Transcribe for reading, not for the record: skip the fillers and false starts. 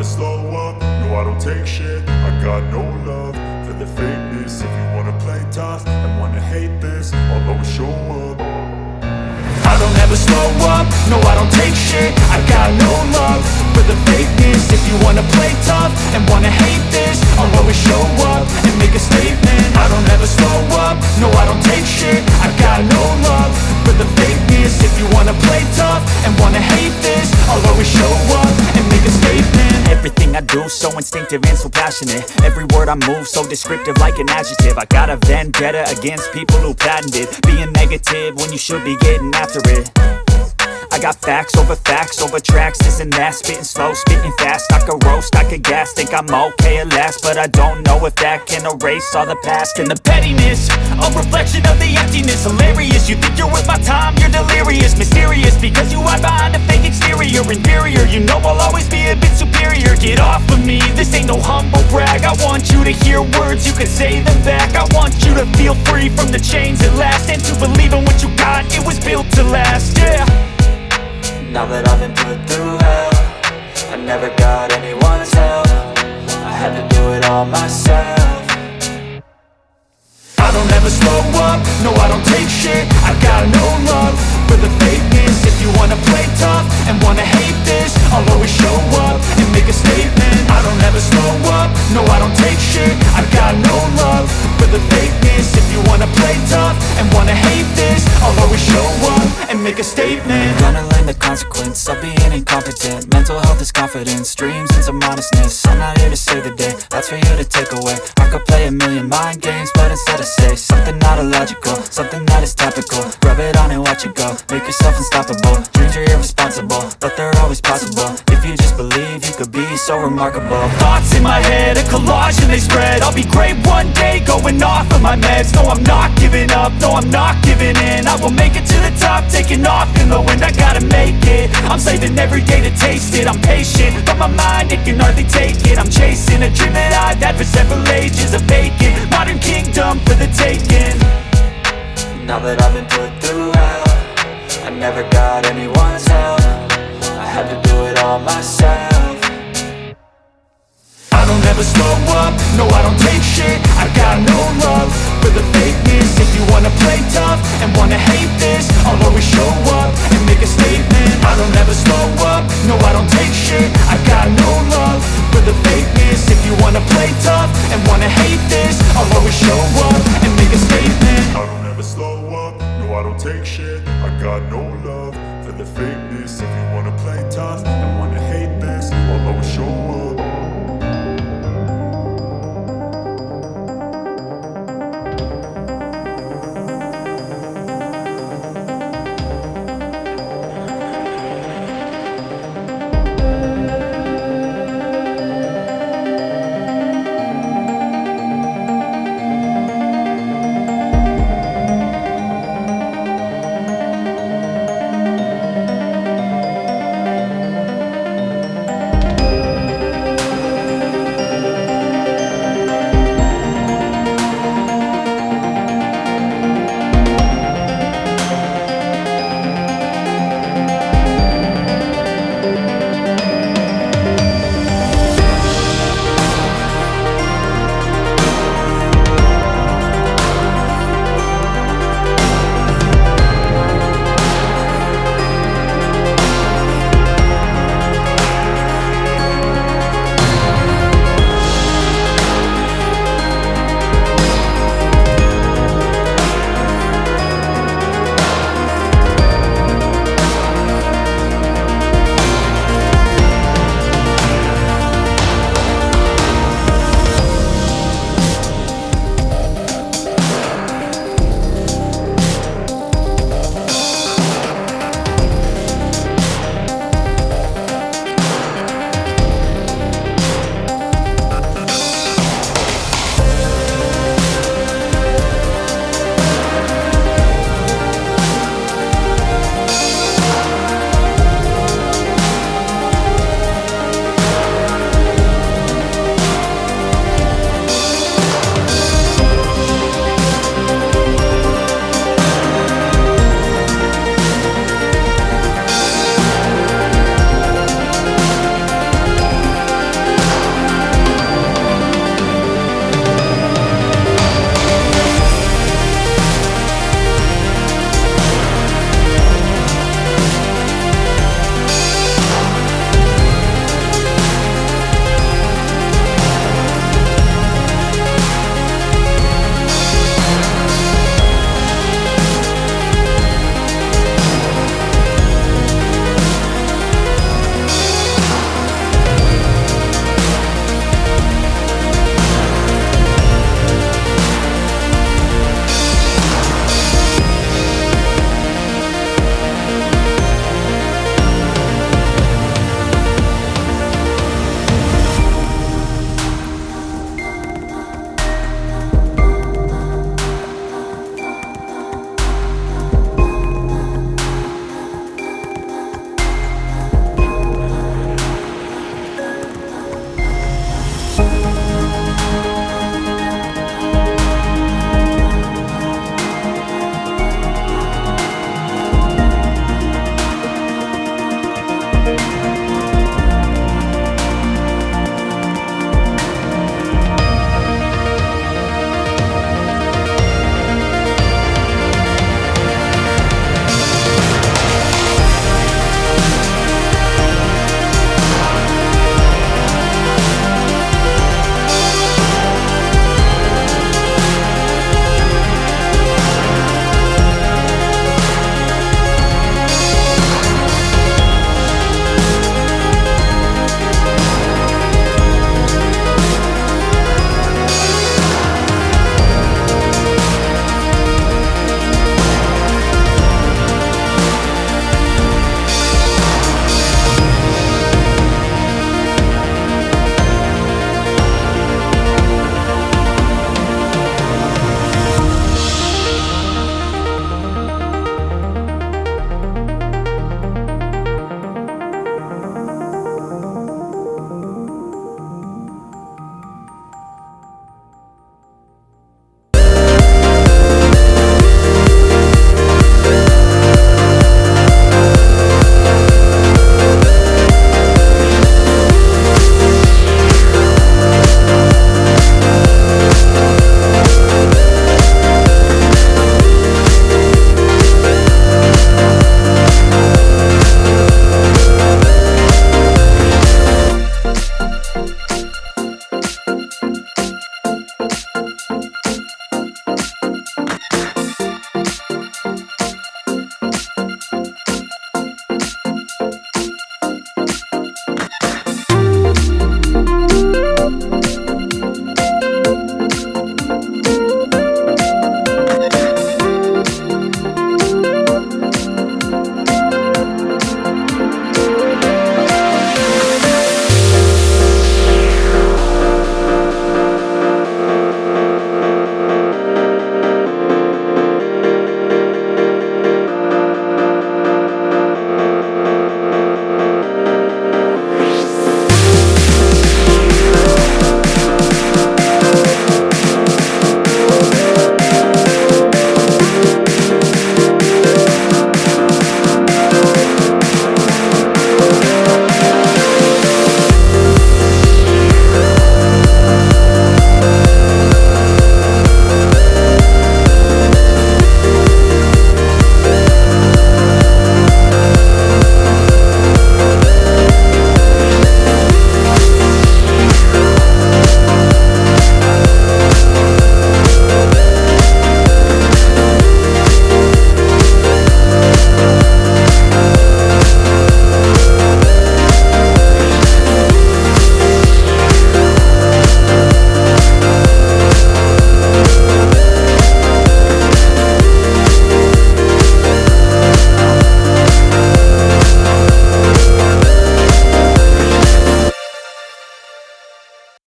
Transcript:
slow up, no I don't take shit. I got no love for the fakeness. If you wanna play tough and wanna hate this, I'll always show up. I don't ever slow up, no I don't take shit. I got no love for the fakeness. If you wanna play tough and wanna hate this, I'll always show up and make a statement. I don't ever slow up, no I don't take shit. I got no love for the fakeness. If you wanna play tough and wanna hate this, I'll always show up and make a statement. Everything I do so instinctive and so passionate. Every word I move so descriptive like an adjective. I got a vendetta against people who patented being negative when you should be getting after it. I got facts over tracks, this and that. Spitting slow, spitting fast, I could roast, I could gas. Think I'm okay at last, but I don't know if that can erase all the past. And the pettiness, a reflection of the emptiness. Hilarious, you think you're worth my time, you're delirious. Mysterious, because you hide behind a fake exterior. Inferior, you know I'll always be a bit superior. Get off of me, this ain't no humble brag. I want you to hear words, you can say them back. I want you to feel free from the chains at last, and to believe in what you got, it was built to last, yeah. Now that I've been put through hell, I never got anyone's help. I had to do it all myself. I don't ever slow up, no I don't take shit. I got no love for the fakeness. If you wanna play tough and wanna hate this, I'll always show up and make a statement. I don't ever slow up, no I don't take shit. I got no love for the fakeness. If you wanna play tough and wanna hate this, I'll always show up and make a statement. Gonna learn the consequence of being incompetent. Mental health is confidence, dreams and some honestness. I'm not here to save the day, that's for you to take away. I could play a million mind games, but instead I say something not illogical, something that is topical. Rub it on and watch it go, make yourself unstoppable. Dreams are irresponsible, but they're always possible. If you just believe, you could be so remarkable. Thoughts in my head, a collage and they spread. I'll be great one day, going off of my meds. No, I'm not giving up, no, I'm not giving in. I will make it to the top, taking off in the wind. I gotta make it, I'm saving every day to taste it. I'm patient, but my mind, it can hardly take it. I'm chasing a dream that I've had for several ages. A vacant, modern kingdom for the taking. Now that I've been put through hell, I never got anyone's help. I had to do it all myself. I don't ever slow up, no I don't take shit. I got no love for the fakeness. If you wanna play tough and wanna hate this, I'll always show up and make a statement. I don't ever slow up, no I don't take shit. I got no love for the fakeness. If you wanna play tough and wanna hate